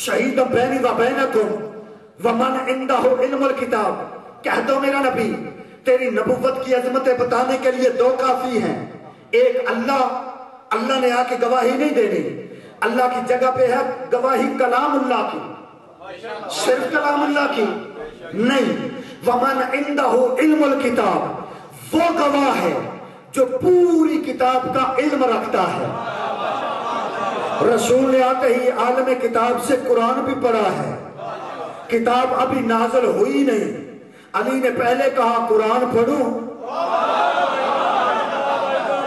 शहीदम बैनी व बैनकुम वमन इंदहु इल्मुल किताब, कह दो मेरा नबी तेरी नबुव्वत की अजमतें बताने के लिए दो काफी हैं। एक अल्लाह ने आके गवाही नहीं देनी, अल्लाह की जगह पे है गवाही कलामुल्लाह की, सिर्फ कलामुल्लाह की नहीं। वमन इंदहु इल्मुल किताब, वो गवाह है जो पूरी किताब का इल्म रखता है। रसूल ने आते ही आलम किताब से कुरान भी पढ़ा है, किताब अभी नाज़िल हुई नहीं। अली ने पहले कहा कुरान पढ़ूं,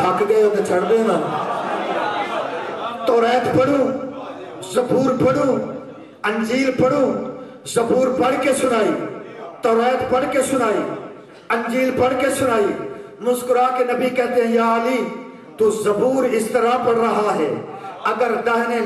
थक गए हो तो छड़ देना। तौरात पढ़ूं, ज़बूर पढ़ूं, अंजील पढ़ूं। ज़बूर पढ़ के सुनाई, तौरात पढ़ के सुनाई, अंजील पढ़ के सुनाई। मुस्कुरा के नबी कहते हैं या अली तू ज़बूर इस तरह पढ़ रहा है, अगर लहने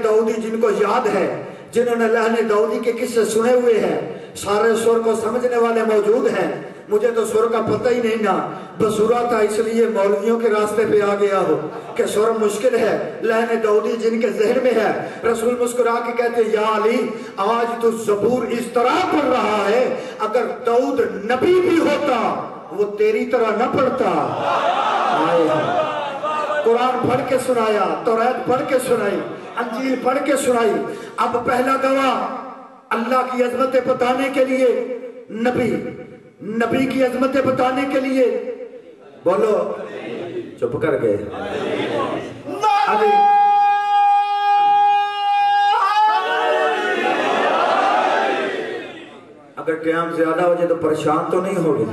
दाऊदी जिनको याद है, जिन्होंने लहने दाऊदी के किस्से सुने हुए हैं, सारे सुर को समझने वाले मौजूद हैं। मुझे तो सुर का पता ही नहीं ना, बसूरा था इसलिए मौलवियों के रास्ते पे आ गया हो कि सुर मुश्किल है। लहने दाऊदी जिनके जहन में है, रसूल मुस्कुरा के कहते या अली आज तो ज़बूर इस तरह पढ़ रहा है, अगर दाऊद नबी भी होता वो तेरी तरह न पढ़ता। कुरान पढ़ के सुनाया, तौरात पढ़ के सुनाई, अंजील पढ़ के सुनाई। अब पहला गवाह अल्लाह की अजमतें बताने के लिए नबी की अजमतें बताने के लिए बोलो, चुप कर गए। अभी अगर टाइम ज्यादा हो जाए तो परेशान तो नहीं होगे।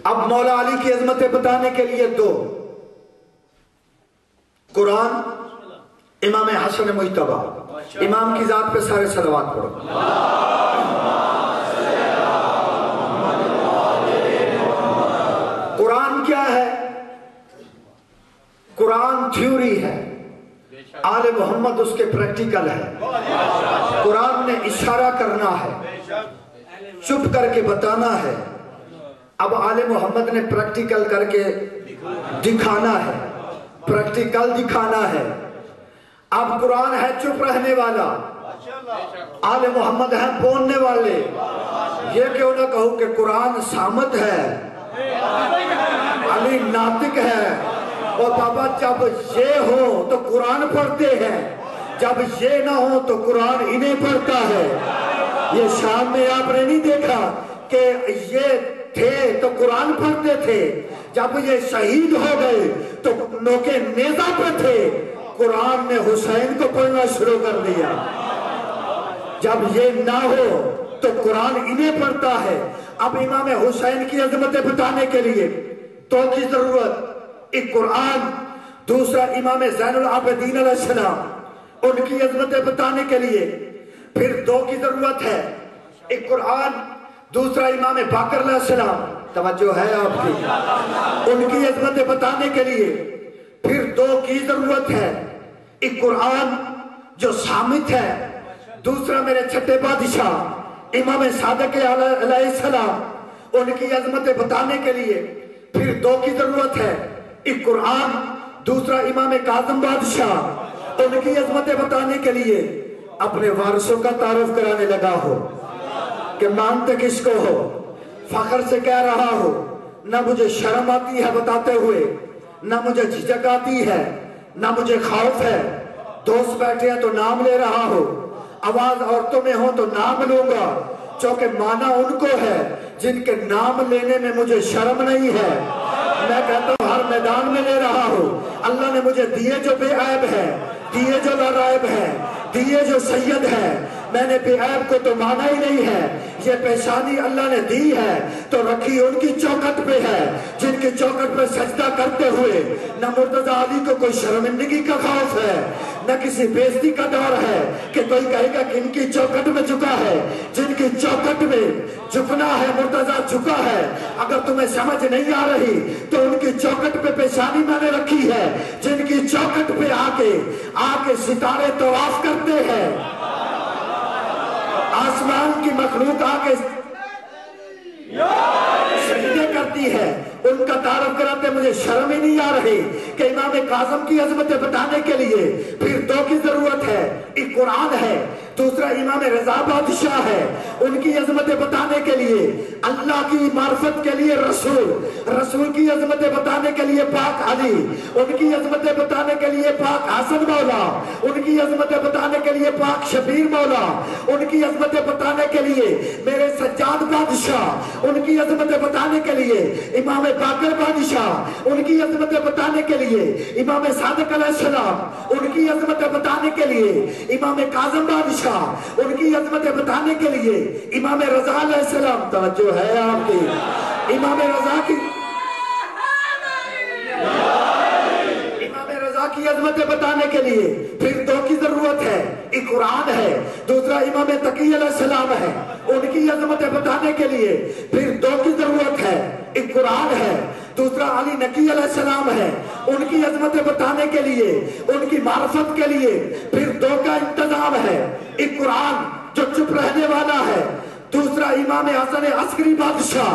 अब मौला अली की अजमतें बताने के लिए दो, कुरान, इमाम हसन मुज्तबा। इमाम की जात पे सारे सलवात पढ़ो। कुरान क्या है? कुरान थ्योरी है, आले मोहम्मद उसके प्रैक्टिकल है। कुरान ने इशारा करना है, चुप करके बताना है। अब आले मोहम्मद ने प्रैक्टिकल करके दिखाना है, प्रैक्टिकल दिखाना है। अब कुरान है चुप रहने वाला, आले मोहम्मद है बोलने वाले। ये क्यों ना कहूं कि कुरान सामत है, अली नातिक है। और बाबा जब ये हो तो कुरान पढ़ते हैं, जब ये ना हो तो कुरान इन्हें पढ़ता है। ये शाम में आपने नहीं देखा कि ये थे तो कुरान पढ़ते थे, जब ये शहीद हो गए तो नोके नेज़ा पे थे, कुरान ने हुसैन को पढ़ना शुरू कर दिया। जब ये ना हो तो कुरान इन्हें पढ़ता है। अब इमाम हुसैन की अजमतें बताने के लिए तो की जरूरत, एक कुरान, दूसरा इमाम ज़ैनुल आबिदीन अलैहिस्सलाम, उनकी अजमतें बताने के लिए फिर दो की जरूरत है, एक कुरान, दूसरा इमाम बाकर अलैहिस्सलाम। तवज्जो है आपकी? उनकी अजमतें बताने के लिए फिर दो की जरूरत है, एक कुरान जो सामित है, दूसरा मेरे छठे बादशाह इमाम सादिक अलैहिस्सलाम, उनकी अजमतें बताने के लिए फिर दो की जरूरत है, एक कुरान, दूसरा इमाम काज़िम बादशाह, उनकी अजमतें बताने के लिए अपने वारसों का तारुफ कराने लगा हो कि मानते किसको हो, फख्र से कह रहा हो, ना मुझे शर्म आती है बताते हुए, ना मुझे झिझक आती है, ना मुझे खौफ है। दोस्त बैठे हैं तो नाम ले रहा हो, आवाज औरतों में हो तो नाम लूंगा, क्योंकि माना उनको है जिनके नाम लेने में मुझे शर्म नहीं है। मैं कहता हूँ हर मैदान में ले रहा हूँ। अल्लाह ने मुझे दिए जो बेऐब है, दिए जो लारायब है, दिए जो सैयद है, मैंने बेऐब को तो माना ही नहीं है। ये पेशानी अल्लाह ने दी है तो रखी उनकी चौखट पे है जिनकी चौखट पे सजदा करते हुए न मुर्तजा अली को कोई शर्मिंदगी का खौफ है, न किसी बेइज्जती का डर है कि कोई कहेगा कि इनकी चौखट में झुका है। जिनकी चौखट में झुकना है, मुर्तजा झुका है। अगर तुम्हें समझ नहीं आ रही तो उनकी चौखट पे पेशानी मैंने रखी है, जिनकी चौखट पे आके सितारे तवाफ करते हैं, आसमान की मखलूक आके सजदे करती है, ان کا تعارف کراتے مجھے شرم ہی نہیں آ رہی کہ امام کاظم کی عظمتیں بتانے کے لیے پھر دو کی ضرورت ہے، ایک قرآن ہے، دوسرا امام رضا بادشاہ ہے۔ ان کی عظمتیں بتانے کے لیے اللہ کی معرفت کے لیے رسول کی عظمتیں بتانے کے لیے پاک علی، ان کی عظمتیں بتانے کے لیے پاک حسن مولا، ان کی عظمتیں بتانے کے لیے پاک شبیر مولا، ان کی عظمتیں بتانے کے لیے میرے سجاد بادشاہ، ان کی عظمتیں بتانے کے لیے امام باقر بادشاہ، ان کی عظمتیں بتانے کے لیے امام صادق علیہ السلام، ان کی عظمتیں بتانے کے لیے امام کاظم بادشاہ، ان کی عظمتیں بتانے کے لیے امام رضا علیہ السلام۔ توجہ ہے آپ کی؟ امام رضا کی عظمتیں بتانے کے لیے پھر دو کی ضرورت ہے، ایک قرآن ہے، دوسرا امام تقی علیہ السلام ہے۔ ان کی عظمتیں بتانے کے لیے پھر دو کی ضرورت ہے، ایک قرآن ہے، دوسرا علی نقی علیہ السلام ہے۔ ان کی عظمتیں بتانے کے لیے، ان کی معرفت کے لیے پھر دو کا انتظام ہے، ایک قرآن جو چپ رہنے والا ہے، دوسرا امام حسن عسکری بادشاہ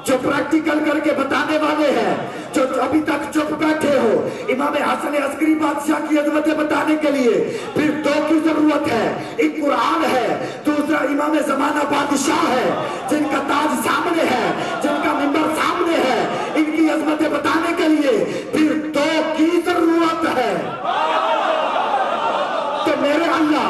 جو پریکٹیکل کر کے بتانے والے ہیں، جو ابھی تک چپ بیٹھے ہو۔ امام حسن عسکری بادشاہ کی عظمتیں بتانے کے لیے پھر دو کی ضرورت ہے، ایک قرآن ہے، دوسرا امام زمانہ بادشاہ ہے، جن کا تاج سامنے ہے، جن کا منبر سامنے ہے۔ ان کی عظمتیں بتانے کے لیے پھر دو کی ضرورت ہے۔ تو میرے اللہ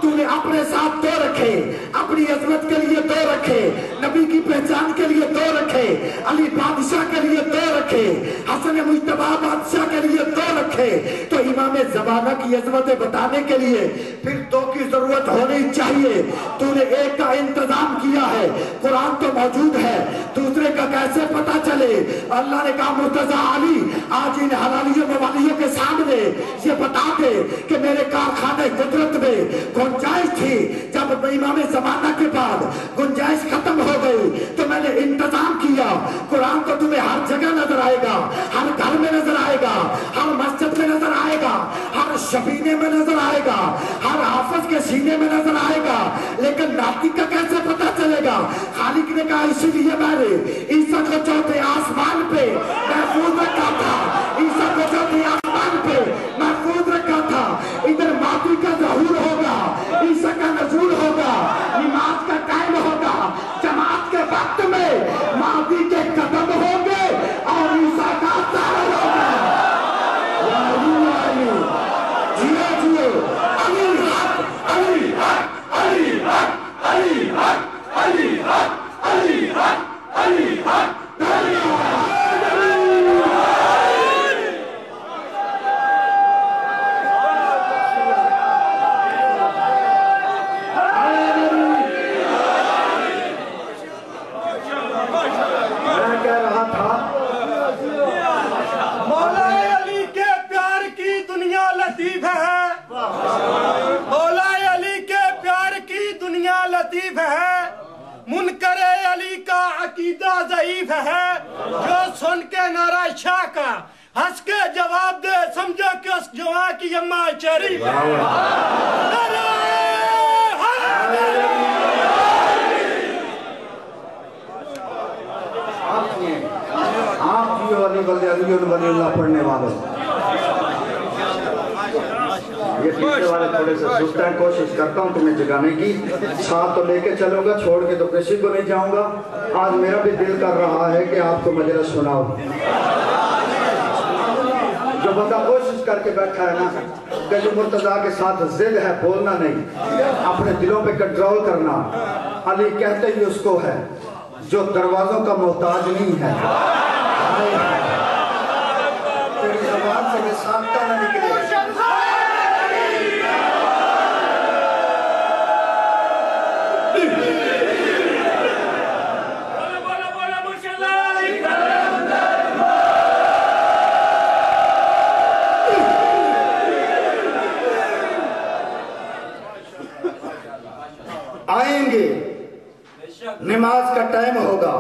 تو نے اپنے ساتھ دو رکھے، اپنی عظمت کے لیے دو رکھے، نبی کی پہچان کے لیے دو رکھے، علی بادشاہ کے لیے دو رکھے، حسن مجتبی بادشاہ کے لیے دو رکھے۔ تو امام زمانہ کی عظمتیں بتانے کے لیے پھر دو کی ضرورت ہونی چاہیے۔ تو نے ایک کا انتظام کیا ہے، قرآن تو موجود ہے، دوسرے کا کیسے پتا چلے؟ اللہ نے کہا مرتضی علی آج ان حلالیوں موالیوں کے سامنے یہ بتا دے کہ میرے کارخانے قدرت میں گنجائش تھی، جب امام زمانہ کے بعد گنجائش ختم ہو گئی تو میں نے انتظام کیا۔ قرآن تو تمہیں ہر جگہ نظر آئے گا، ہر گھر میں نظر آئے گا، ہر مسجد میں نظر آئے گا، ہر شبینے میں نظر آئے گا، ہر حافظ کے سینے میں نظر آئے گا، لیکن ناطق کا کیسے پتا چلے گا؟ خالق نے کہا اسی لیے میں نے عیسیٰ کو چوتھے آسمان پہ محفوظ رکھا تھا، عیسیٰ کو چوتھے آسمان پہ محفوظ رکھا تھا۔ ادھر ماضی کا ظہور ہوگا، عیسیٰ کا نزول ہوگا، نماز کا ٹائم ہوگا، جماعت کے وقت میں ماضی کے قدم ہوں گے اور عیسیٰ کا ظاہر ہوگا۔ جیو جیو علی حق علی حق علی حق علی حق علی حق علی حق علی حق علی حق۔ منکر علی کا عقیدہ ضعیف ہے، جو سن کے نعرہ شاہ کا ہنس کے جواب دے سمجھو کہ اس جوان کی اماں شریف ہے۔ آپ جیو علی ولی اللہ پڑھنے والے، یہ پیچھے والے تھوڑے سے سست ہیں، کوشش کرتا ہوں تمہیں جگانے کی، ساتھ تو لے کے چلوں گا، چھوڑ کے تو کسی کو نہیں جاؤں گا۔ آج میرا بھی دل کر رہا ہے کہ آپ کو مجلس سناؤ۔ جو بندہ کوشش کر کے بیٹھا ہے نا کہ جو مرتضیٰ کے ساتھ ضد ہے، بولنا نہیں، اپنے دلوں پہ کنٹرول کرنا، علی کہتے ہی اس کو ہے جو دروازوں کا محتاج نہیں ہے۔ تیری زبان سے میں سانتا نہ نکلے۔ آئیں گے، نماز کا ٹائم ہوگا،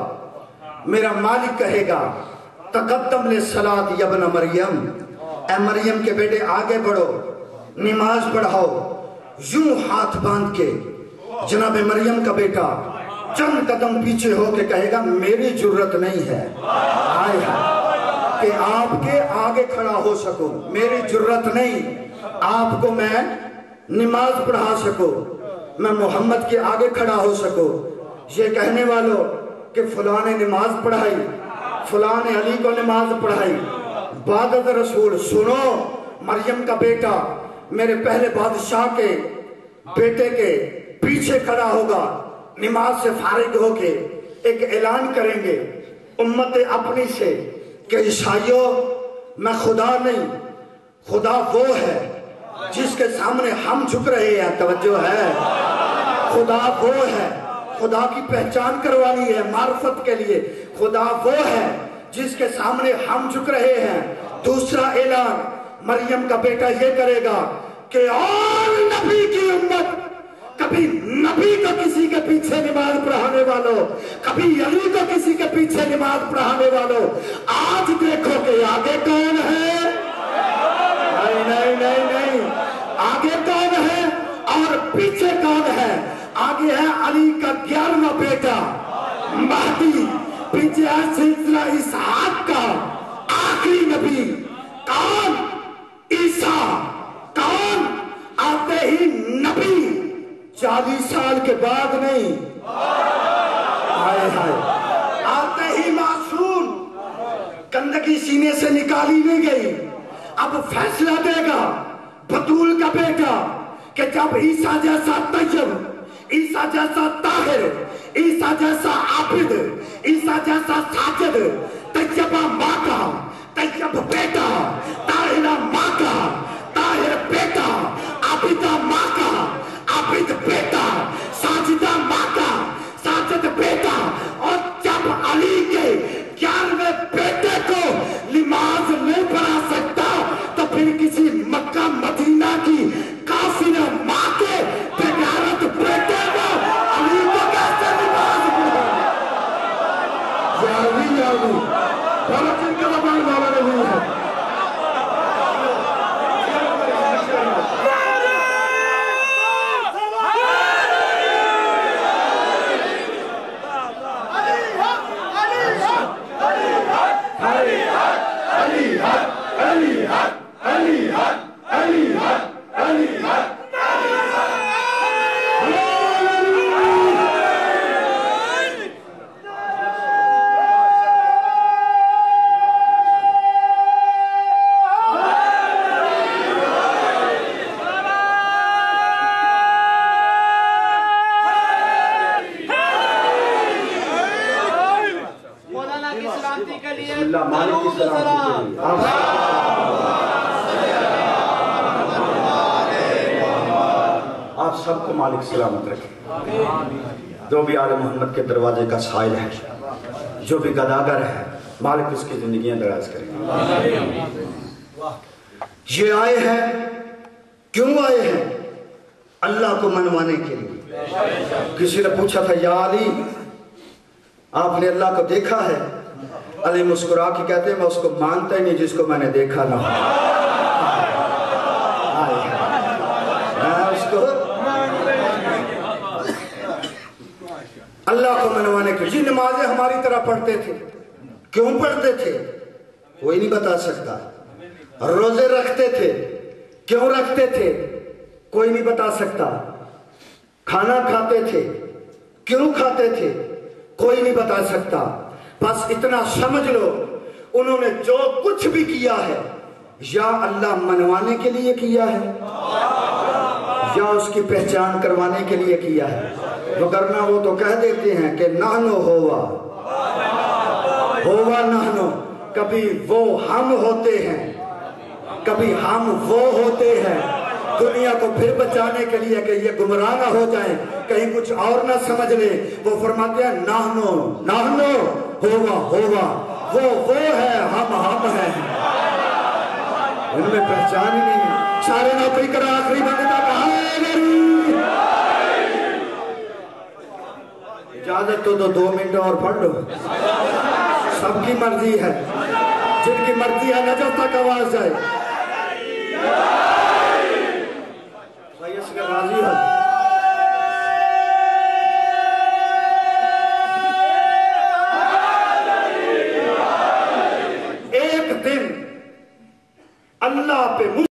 میرا مالک کہے گا تقدم للصلاۃ یا ابن مریم، اے مریم کے بیٹے آگے بڑھو، نماز پڑھاؤ۔ یوں ہاتھ باندھ کے جناب مریم کا بیٹا चंद कदम पीछे हो के कहेगा मेरी जरूरत नहीं है आए कि आपके आगे खड़ा हो सकूं, मेरी जरूरत नहीं आपको मैं नमाज पढ़ा सकूं, मैं मोहम्मद के आगे खड़ा हो सकूं। ये कहने वालों कि फलां ने नमाज पढ़ाई, फलां ने अली को नमाज पढ़ाई, बादत रसूल सुनो, मरियम का बेटा मेरे पहले बादशाह के बेटे के पीछे खड़ा होगा, नमाज से फारिग होके एक ऐलान करेंगे उम्मत अपनी से कि ईसाइयों मैं खुदा नहीं, खुदा वो है जिसके सामने हम झुक रहे हैं। तवज्जो है, खुदा वो है, खुदा की पहचान करवानी है मार्फत के लिए, खुदा वो है जिसके सामने हम झुक रहे हैं। दूसरा ऐलान मरियम का बेटा ये करेगा कि और नबी की उम्मत, कभी नबी को किसी के पीछे नमाज पढ़ाने वालों, कभी अली को किसी के पीछे नमाज पढ़ाने वालों, आज देखो कि आगे कौन है। नहीं नहीं नहीं नहीं, आगे कौन है और पीछे कौन है। आगे है अली का 11वां बेटा महदी, पीछे है सिलसिला इसहाक का आखिरी नबी कौन, ईसा। कौन आते ही नबी, 40 साल के बाद नहीं, हाय हाय, आते ही मासूम, गंदगी सीने से निकाली नहीं गई। अब फैसला देगा बतूल का बेटा कि जब ईसा जैसा तैयब, ईसा जैसा ताहिर, ईसा जैसा आबिद, ईसा जैसा साजिद, तैयबा माँ का, तैयब बेटा, ताहिरा माँ का, ताहिर बेटा, आबिदा माँ का, आबिद बेटा, साजिदा माँ का, साजिद बेटा। और जब अली के 11वें बेटे को नमाज नहीं पढ़ा सकता तो फिर किसी मक्का मदीना की काफिर माँ के बेगारत बेटे को अली को कैसे नमाज पढ़ाए। वाला नहीं है। आप सबको मालिक सलामत रखे। जो भी आले मोहम्मद के दरवाजे का साइल है, जो भी गदागर है, मालिक उसकी जिंदगियां दराज करे। ये आए हैं, क्यों आए हैं? अल्लाह को मनवाने के लिए। किसी ने पूछा था या अली आपने अल्लाह को देखा है? अली मुस्कुरा के कहते हैं मैं उसको मानता ही नहीं जिसको मैंने देखा ना हो। उसको अल्लाह को मनवाने के लिए नमाजें हमारी तरह पढ़ते थे। क्यों पढ़ते थे कोई नहीं बता सकता। रोजे रखते थे, क्यों रखते थे कोई नहीं बता सकता। खाना खाते थे, क्यों खाते थे कोई नहीं बता सकता। बस इतना समझ लो उन्होंने जो कुछ भी किया है या अल्लाह मनवाने के लिए किया है या उसकी पहचान करवाने के लिए किया है। वरना वो तो कह देते हैं कि नानो होवा होवा नानो, कभी वो हम होते हैं कभी हम वो होते हैं। दुनिया को फिर बचाने के लिए कि ये गुमराह ना हो जाए, कहीं कुछ और ना समझ ले, वो फरमाते हैं नाहनो नाहनो होवा होवा, वो है हम हैं। उनमें पहचान ही नहीं। सारे नौकरी करा आखिरी बंदा कहाँ है मेरी? इजाजत तो 2 मिनट और पढ़ लो। सबकी मर्जी है, जिनकी मर्जी है नजर तक आवाज जाए।